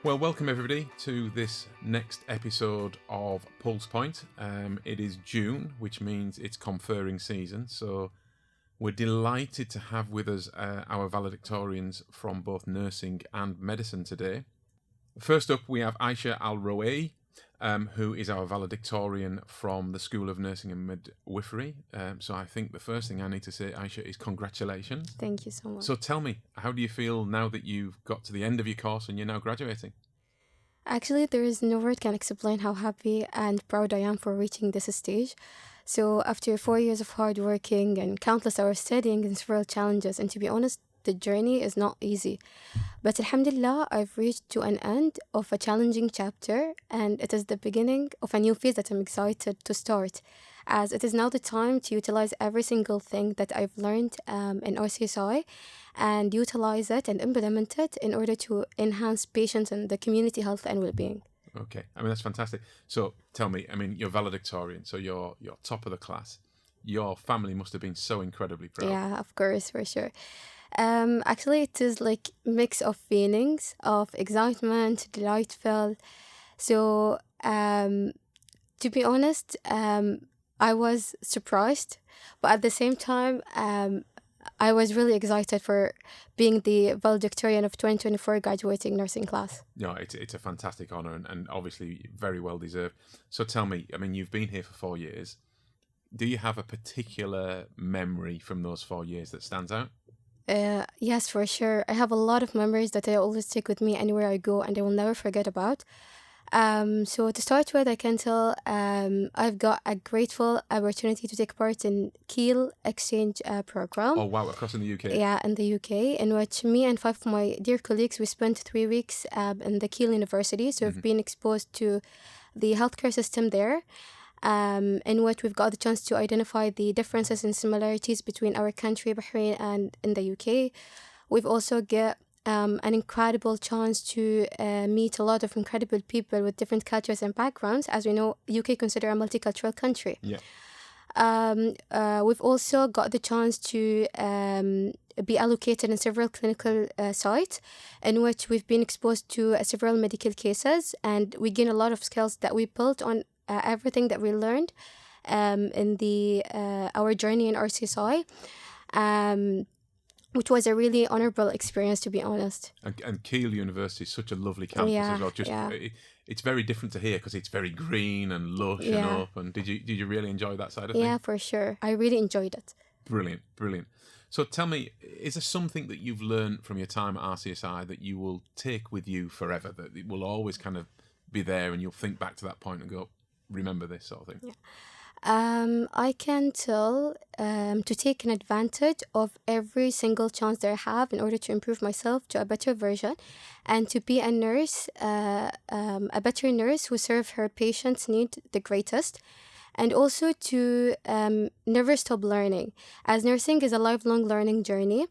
Well, welcome everybody to this next episode of Pulse Point. It is June, which means it's conferring season. So we're delighted to have with us our valedictorians from both nursing and medicine today. First up, we have Aisha Al Ro, who is our valedictorian from the School of Nursing and Midwifery. So I think the first thing I need to say, Aisha, is congratulations. Thank you so much. So tell me, how do you feel now that you've got to the end of your course and you're now graduating? Actually, there is no word can explain how happy and proud I am for reaching this stage. So after 4 years of hard working and countless hours studying and several challenges, and to be honest, the journey is not easy. But alhamdulillah, I've reached to an end of a challenging chapter, and it is the beginning of a new phase that I'm excited to start, as it is now the time to utilize every single thing that I've learned in RCSI and utilize it and implement it in order to enhance patients and the community health and well-being. Okay, I mean, that's fantastic. So tell me, I mean, you're valedictorian, so you're top of the class. Your family must have been so incredibly proud. Yeah, of course, for sure. Actually, it is like mix of feelings of excitement, delightful. So, to be honest, I was surprised, but at the same time, I was really excited for being the valedictorian of 2024 graduating nursing class. No, it's a fantastic honour and obviously very well deserved. So tell me, I mean, you've been here for 4 years. Do you have a particular memory from those 4 years that stands out? Yes, for sure. I have a lot of memories that I always take with me anywhere I go and I will never forget about. So to start with, I can tell I've got a grateful opportunity to take part in Kiel exchange program. Oh, wow, across in the UK? Yeah, in the UK, in which me and 5 of my dear colleagues, we spent 3 weeks in the Kiel University. So we've been exposed to the healthcare system there, in which we've got the chance to identify the differences and similarities between our country, Bahrain, and in the UK. We've also got an incredible chance to meet a lot of incredible people with different cultures and backgrounds. As we know, UK consider a multicultural country. Yeah. We've also got the chance to be allocated in several clinical sites in which we've been exposed to several medical cases, and we gain a lot of skills that we built on everything that we learned in our journey in RCSI. Which was a really honourable experience, to be honest. And Kiel University is such a lovely campus as well. It's very different to here because it's very green and lush and up. And did you really enjoy that side of things? Yeah, for sure. I really enjoyed it. Brilliant. So tell me, is there something that you've learned from your time at RCSI that you will take with you forever, that it will always kind of be there and you'll think back to that point and go, remember this sort of thing? Yeah. I can tell to take an advantage of every single chance that I have in order to improve myself to a better version and to be a nurse, a better nurse who serves her patients' need the greatest. And also to never stop learning, as nursing is a lifelong learning journey.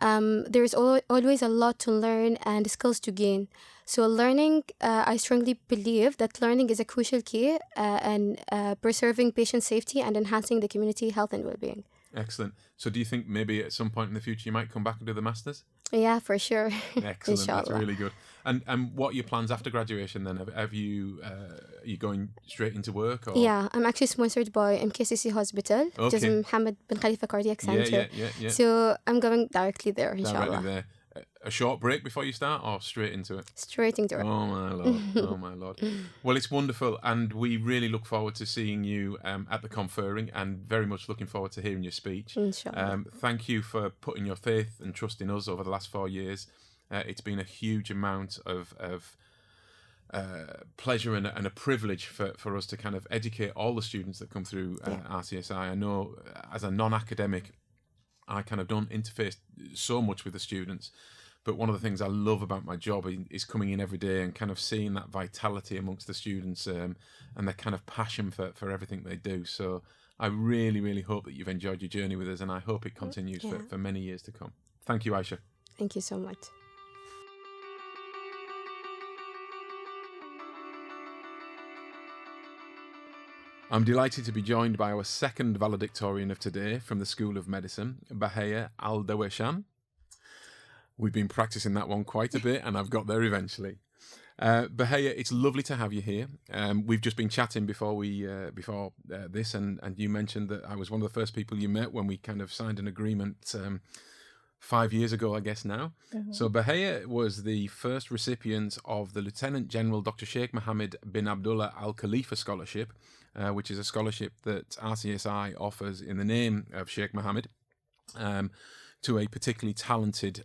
There is always a lot to learn and skills to gain. So learning, I strongly believe that learning is a crucial key in preserving patient safety and enhancing the community health and well-being. Excellent. So do you think maybe at some point in the future you might come back and do the Masters? Yeah, for sure. Excellent. That's really good. And what are your plans after graduation then? Have you are you going straight into work? Or? Yeah, I'm actually sponsored by MKCC Hospital, which is Mohammed bin Khalifa Cardiac Center. Yeah. So I'm going directly there, inshallah. Directly there. A short break before you start or straight into it? Straight into it. Oh my lord. Well, it's wonderful and we really look forward to seeing you at the conferring and very much looking forward to hearing your speech. Inshallah. Thank you for putting your faith and trust in us over the last 4 years. It's been a huge amount of pleasure and a privilege for us to kind of educate all the students that come through RCSI. I know as a non-academic, I kind of don't interface so much with the students, but one of the things I love about my job is coming in every day and kind of seeing that vitality amongst the students and their kind of passion for everything they do. So I really, really hope that you've enjoyed your journey with us, and I hope it continues for many years to come. Thank you, Aisha. Thank you so much. I'm delighted to be joined by our second valedictorian of today from the School of Medicine, Baya Alaan. We've been practicing that one quite a bit and I've got there eventually. Baheya, it's lovely to have you here. We've just been chatting before this, and you mentioned that I was one of the first people you met when we kind of signed an agreement 5 years ago, I guess now. So Baheya was the first recipient of the Lieutenant General Dr. Sheikh Mohammed bin Abdullah Al Khalifa Scholarship, which is a scholarship that RCSI offers in the name of Sheikh Mohammed. To a particularly talented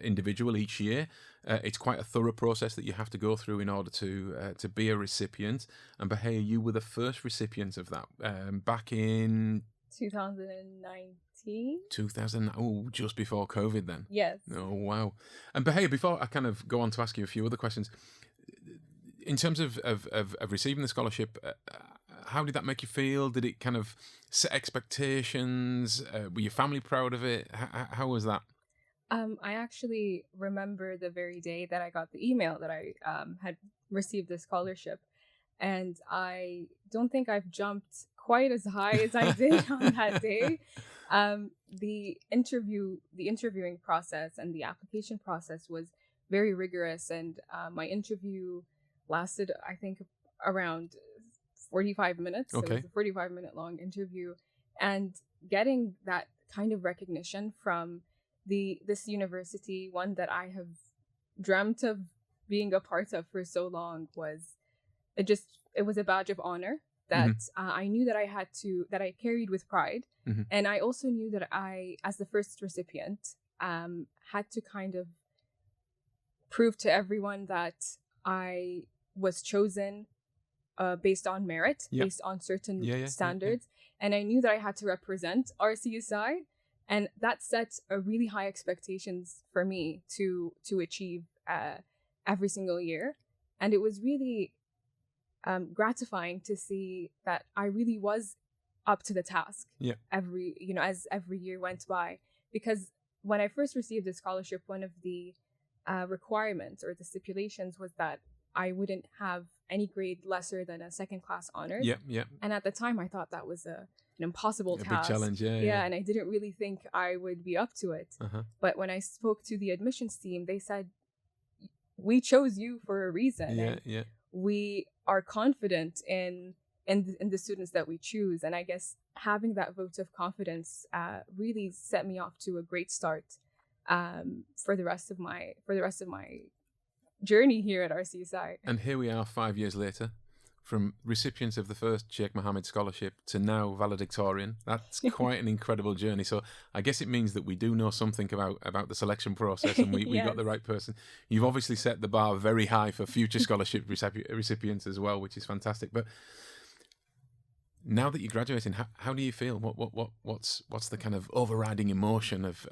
individual each year. It's quite a thorough process that you have to go through in order to be a recipient. And Baheya, you were the first recipient of that back in 2019. Just before COVID then. Yes. Oh wow. And Baheya, before I kind of go on to ask you a few other questions, in terms of receiving the scholarship, how did that make you feel? Did it kind of set expectations? Were your family proud of it? How was that? I actually remember the very day that I got the email that I had received the scholarship. And I don't think I've jumped quite as high as I did on that day. The interviewing process and the application process was very rigorous. And my interview lasted, I think, around 45 minutes. Okay. It was a 45-minute long interview. And getting that kind of recognition from this university, one that I have dreamt of being a part of for so long, it was a badge of honor that I knew that I carried with pride. And I also knew that I, as the first recipient, had to kind of prove to everyone that I was chosen based on merit, based on certain standards. And I knew that I had to represent RCSI, and that sets a really high expectations for me to achieve every single year. And it was really gratifying to see that I really was up to the task as every year went by. Because when I first received the scholarship, one of the requirements or the stipulations was that I wouldn't have any grade lesser than a second-class honors. And at the time, I thought that was an impossible task. Big challenge, and I didn't really think I would be up to it. But when I spoke to the admissions team, they said, "We chose you for a reason. We are confident in the students that we choose." And I guess having that vote of confidence really set me off to a great start for the rest of my journey here at RCSI. And here we are 5 years later, from recipients of the first Sheikh Mohammed Scholarship to now valedictorian. That's quite an incredible journey. So I guess it means that we do know something about the selection process, and we got the right person. You've obviously set the bar very high for future scholarship recipients as well, which is fantastic. But now that you're graduating, how do you feel? What's the kind of overriding emotion of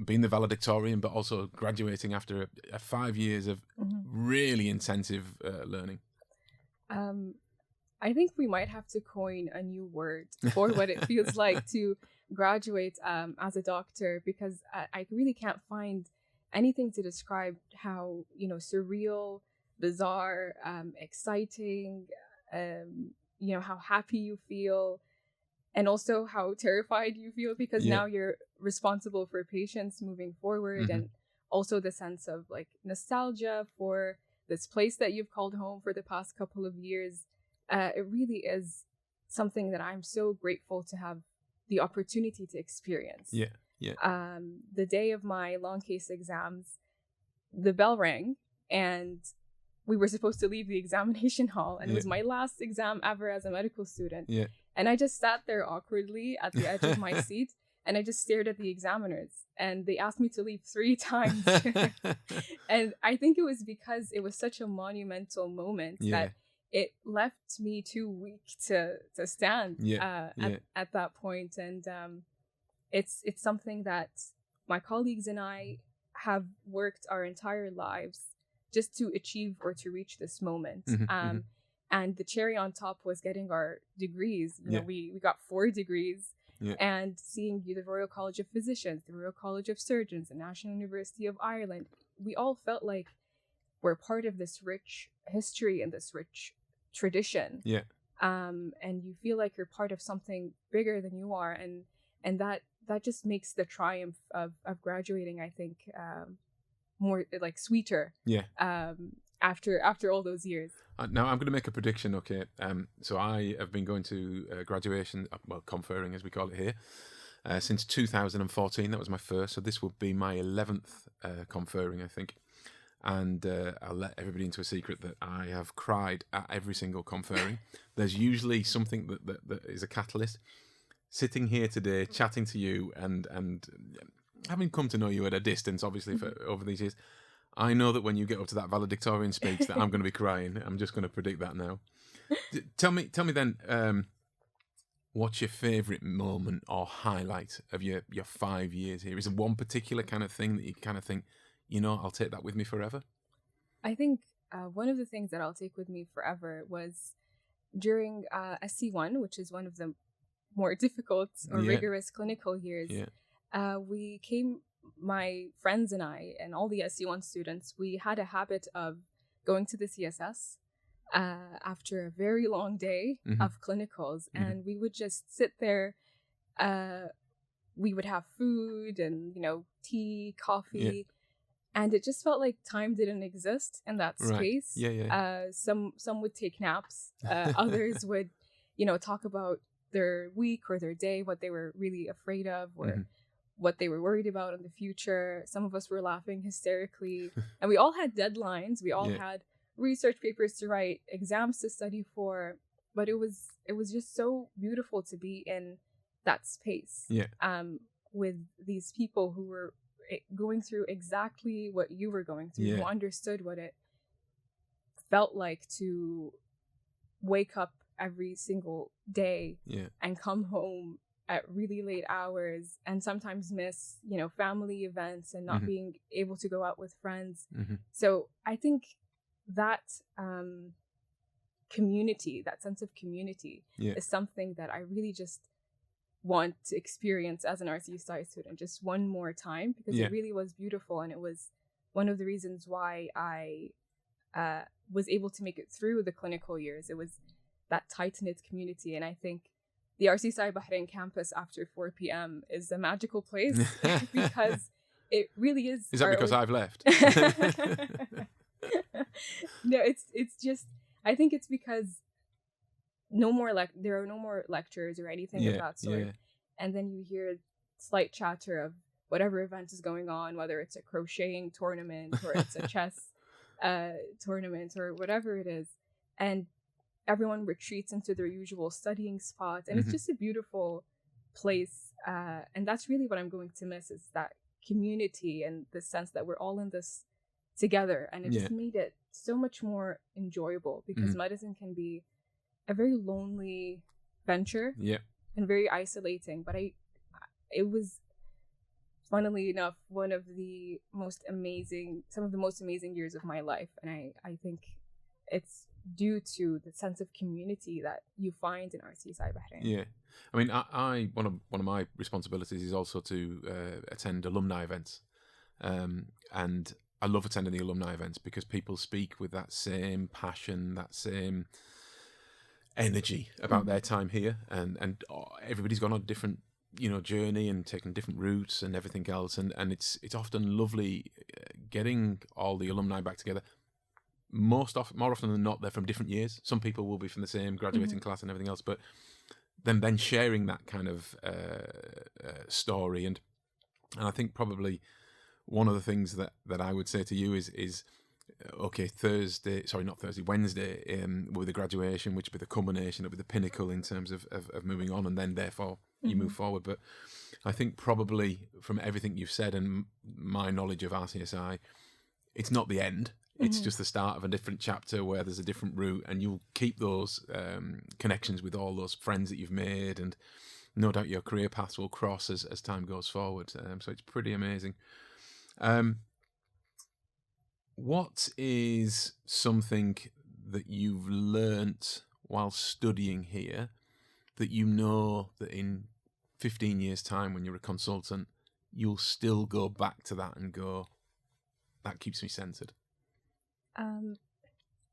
being the valedictorian, but also graduating after 5 years of really intensive learning? I think we might have to coin a new word for what it feels like to graduate as a doctor, because I really can't find anything to describe how, surreal, bizarre, exciting, how happy you feel, and also how terrified you feel, because now you're responsible for patients moving forward, and also the sense of like nostalgia for this place that you've called home for the past couple of years. It really is something that I'm so grateful to have the opportunity to experience. The day of my long case exams, the bell rang and we were supposed to leave the examination hall, and it was my last exam ever as a medical student. And I just sat there awkwardly at the edge of my seat, and I just stared at the examiners, and they asked me to leave 3 times. And I think it was because it was such a monumental moment that it left me too weak to stand at that point. And it's something that my colleagues and I have worked our entire lives just to achieve or to reach this moment. And the cherry on top was getting our degrees. We got 4 degrees. And seeing the Royal College of Physicians, the Royal College of Surgeons, the National University of Ireland, we all felt like we're part of this rich history and this rich tradition. And you feel like you're part of something bigger than you are. And that just makes the triumph of graduating, I think, more like sweeter. Yeah. After all those years. Now I'm going to make a prediction. Okay. So I have been going to graduation, well, conferring as we call it here, since 2014. That was my first. So this will be my 11th conferring, I think. And I'll let everybody into a secret that I have cried at every single conferring. There's usually something that is a catalyst. Sitting here today, chatting to you, and having come to know you at a distance, obviously, for over these years, I know that when you get up to that valedictorian speech, that I'm going to be crying. I'm just going to predict that now. Tell me then, what's your favourite moment or highlight of your 5 years here? Is there one particular kind of thing that you kind of think, you know, I'll take that with me forever? I think one of the things that I'll take with me forever was during SC1, which is one of the more difficult or rigorous clinical years. We came, my friends and I, and all the SC1 students, we had a habit of going to the CSS after a very long day of clinicals, and we would just sit there. We would have food and, you know, tea, coffee. And it just felt like time didn't exist in that space. Some would take naps. Others would, you know, talk about their week or their day, what they were really afraid of, or what they were worried about in the future. Some of us were laughing hysterically. And we all had deadlines. We all had research papers to write, exams to study for. But it was just so beautiful to be in that space with these people who were going through exactly what you were going through, who understood what it felt like to wake up every single day and come home at really late hours and sometimes miss, you know, family events and not being able to go out with friends. So I think that community, that sense of community is something that I really just want to experience as an RCSI student just one more time, because it really was beautiful, and it was one of the reasons why I was able to make it through the clinical years. It was that tight-knit community, and I think the RCSI Bahrain campus after 4 p.m. is a magical place because it really is. Is that because I've left? No, it's just, I think it's because there are no more lectures or anything of that sort. And then you hear slight chatter of whatever event is going on, whether it's a crocheting tournament or it's a chess tournament or whatever it is. And everyone retreats into their usual studying spot. And it's just a beautiful place. And that's really what I'm going to miss, is that community and the sense that we're all in this together. And it just made it so much more enjoyable, because medicine can be a very lonely venture and very isolating, but it was, funnily enough, some of the most amazing years of my life, and I think it's due to the sense of community that you find in RCSI Bahrain. I mean, I one of my responsibilities is also to attend alumni events, and I love attending the alumni events because people speak with that same passion, that same energy about their time here, and everybody's gone on a different, you know, journey and taken different routes and everything else, and it's often lovely getting all the alumni back together. More often than not, they're from different years. Some people will be from the same graduating class and everything else, but then sharing that kind of story, and I think probably one of the things that I would say to you is okay, Wednesday with the graduation, which would be the culmination, it'll be the pinnacle in terms of moving on, and then therefore you move forward. But I think probably from everything you've said and my knowledge of RCSI, it's not the end. It's just the start of a different chapter where there's a different route, and you'll keep those connections with all those friends that you've made, and no doubt your career paths will cross as time goes forward. So it's pretty amazing. What is something that you've learnt while studying here that you know that in 15 years' time, when you're a consultant, you'll still go back to that and go, that keeps me centered?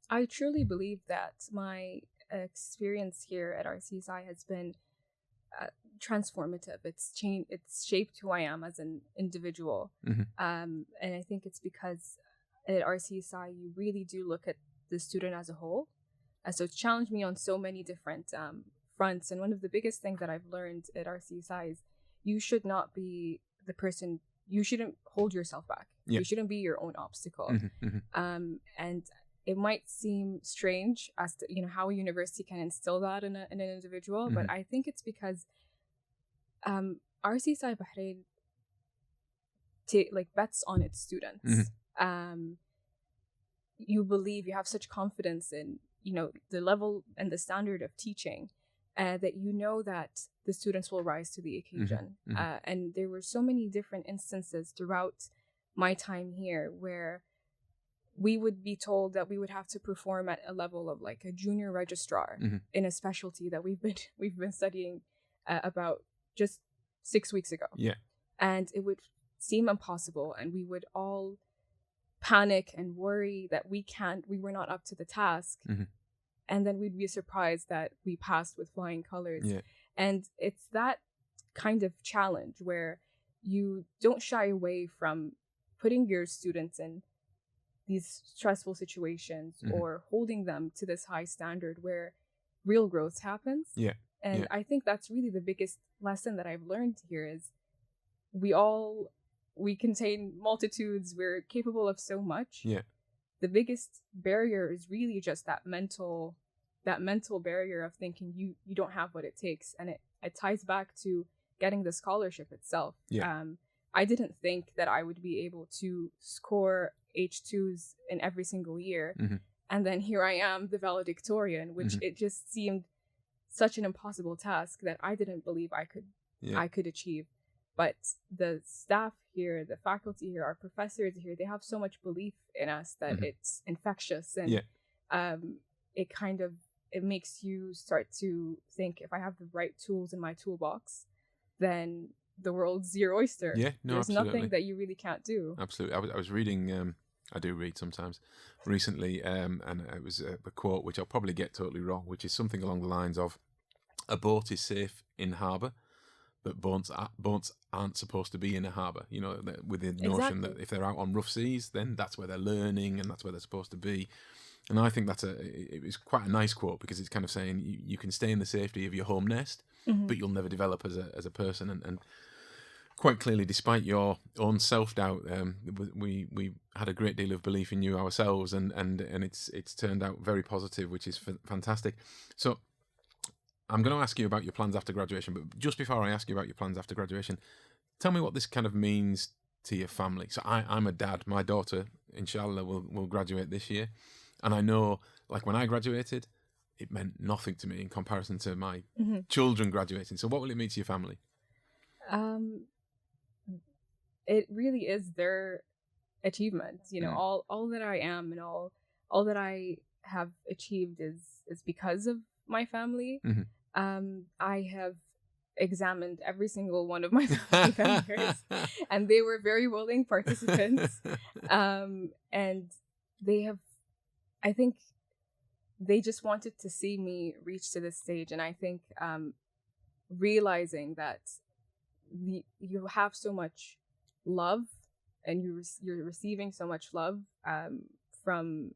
I truly believe that my experience here at RCSI has been transformative. It's shaped who I am as an individual. And I think it's because at RCSI you really do look at the student as a whole. So it's challenged me on so many different fronts. And one of the biggest things that I've learned at RCSI is you should not be the person, you shouldn't hold yourself back. You shouldn't be your own obstacle. And it might seem strange as to, you know, how a university can instill that in an individual, but I think it's because RCSI Bahrain bets on its students. You believe, you have such confidence in, you know, the level and the standard of teaching that you know that the students will rise to the occasion. And there were so many different instances throughout my time here where we would be told that we would have to perform at a level of like a junior registrar in a specialty that we've been studying about just 6 weeks ago. And it would seem impossible, and we would all panic and worry that we were not up to the task. And then we'd be surprised that we passed with flying colors. And it's that kind of challenge where you don't shy away from putting your students in these stressful situations or holding them to this high standard where real growth happens. And I think that's really the biggest lesson that I've learned here is we contain multitudes, we're capable of so much. The biggest barrier is really just that mental barrier of thinking you don't have what it takes. And it ties back to getting the scholarship itself. I didn't think that I would be able to score H2s in every single year. And then here I am, the valedictorian, which it just seemed such an impossible task that I didn't believe I could achieve. But the staff here, the faculty here, our professors here, they have so much belief in us that it's infectious. And it makes you start to think, if I have the right tools in my toolbox, then the world's your oyster. There's nothing that you really can't do. Absolutely. I was reading, I do read sometimes, recently, and it was a quote which I'll probably get totally wrong, which is something along the lines of, a boat is safe in harbour, but boats aren't supposed to be in a harbour, you know, with the notion that if they're out on rough seas, then that's where they're learning and that's where they're supposed to be. And I think it was quite a nice quote, because it's kind of saying you can stay in the safety of your home nest, but you'll never develop as a person. And quite clearly, despite your own self-doubt, we had a great deal of belief in you ourselves, and it's turned out very positive, which is fantastic. So I'm going to ask you about your plans after graduation, but just before I ask you about your plans after graduation, tell me what this kind of means to your family. So I'm a dad. My daughter, inshallah, will graduate this year. And I know, like, when I graduated, it meant nothing to me in comparison to my children graduating. So what will it mean to your family? It really is their achievement. You know, all that I am and all that I have achieved is because of my family. I have examined every single one of my family members, and they were very willing participants. And they have, I think they just wanted to see me reach to this stage. And I think realizing that you have so much love, and you're receiving so much love from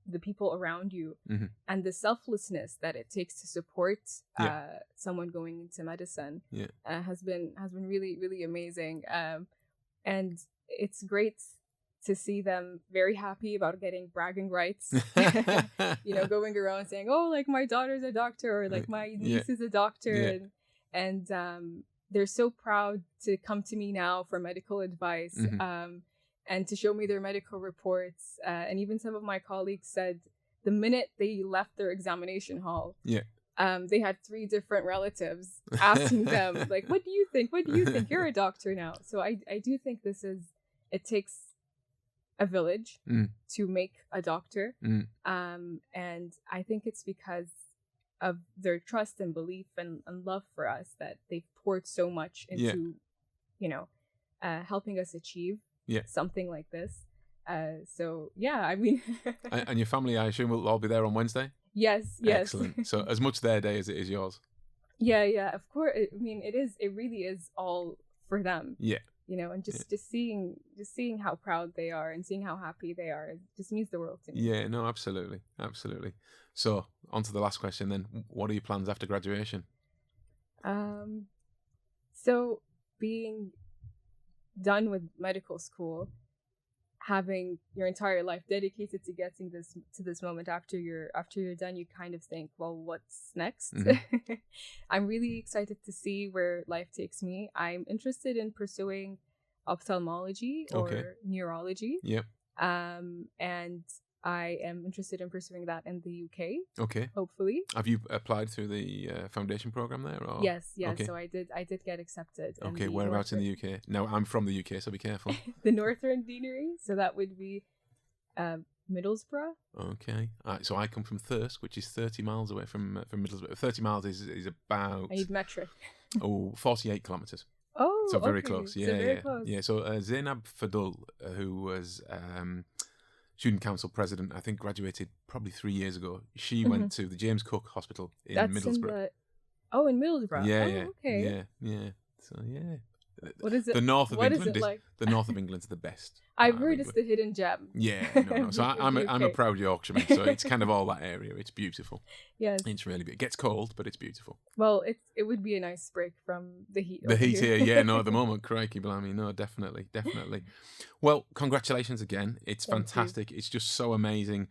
the people around you, and the selflessness that it takes to support someone going into medicine has been really, really amazing. And it's great to see them very happy about getting bragging rights, you know, going around saying, oh, like, my daughter's a doctor, or like, my niece is a doctor. And they're so proud to come to me now for medical advice, and to show me their medical reports. And even some of my colleagues said the minute they left their examination hall, they had 3 different relatives asking them, like, what do you think? What do you think? You're a doctor now. So I do think it takes a village to make a doctor. And I think it's because of their trust and belief and love for us that they've poured so much into, you know, helping us achieve something like this. So yeah, I mean. And your family, I assume, will all be there on Wednesday? Yes, yes. Excellent. So as much their day as it is yours. Yeah. Of course. I mean, it really is all for them. Yeah. You know, and just seeing how proud they are and seeing how happy they are, it just means the world to me. Yeah, no, absolutely. So on to the last question then. What are your plans after graduation? So being done with medical school, having your entire life dedicated to getting to this moment after you're done, you kind of think, well, what's next? Mm-hmm. I'm really excited to see where life takes me. I'm interested in pursuing ophthalmology or neurology. Yep. And I am interested in pursuing that in the UK. Okay. Hopefully. Have you applied through the foundation program there? Or? Yes. Okay. So I did get accepted. Okay. Whereabouts in the UK? Now I'm from the UK, so be careful. The Northern Deanery. So that would be Middlesbrough. Okay. So I come from Thirsk, which is 30 miles away from Middlesbrough. 30 miles is about... I need metric. 48 kilometres. Oh, so very close. Yeah, so very close. Yeah. So Zainab Fadul, who was student council president, I think graduated probably 3 years ago. She went to the James Cook Hospital in Middlesbrough. In Middlesbrough. Yeah. Okay. Yeah. So yeah. What is it? The north of what England is it like? The north of England's the best. I've heard it's the hidden gem. Yeah, no. So I'm a proud Yorkshireman, so it's kind of all that area. It's beautiful. Yes. It's really beautiful. It gets cold, but it's beautiful. Well, it would be a nice break from the heat. The heat here, yeah, no, at the moment, crikey blimey, no, definitely. Well, congratulations again. It's fantastic. It's just so amazing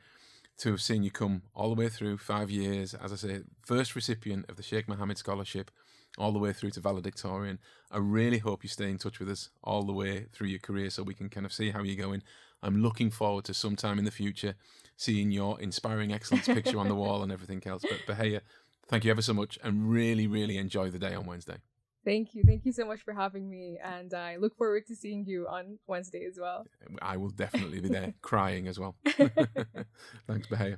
to have seen you come all the way through 5 years. As I say, first recipient of the Sheikh Mohammed Scholarship, all the way through to valedictorian. I really hope you stay in touch with us all the way through your career so we can kind of see how you're going. I'm looking forward to sometime in the future seeing your inspiring excellence picture on the wall and everything else. But Baheya, thank you ever so much and really, really enjoy the day on Wednesday. Thank you so much for having me, and I look forward to seeing you on Wednesday as well. I will definitely be there crying as well. Thanks, Baheya.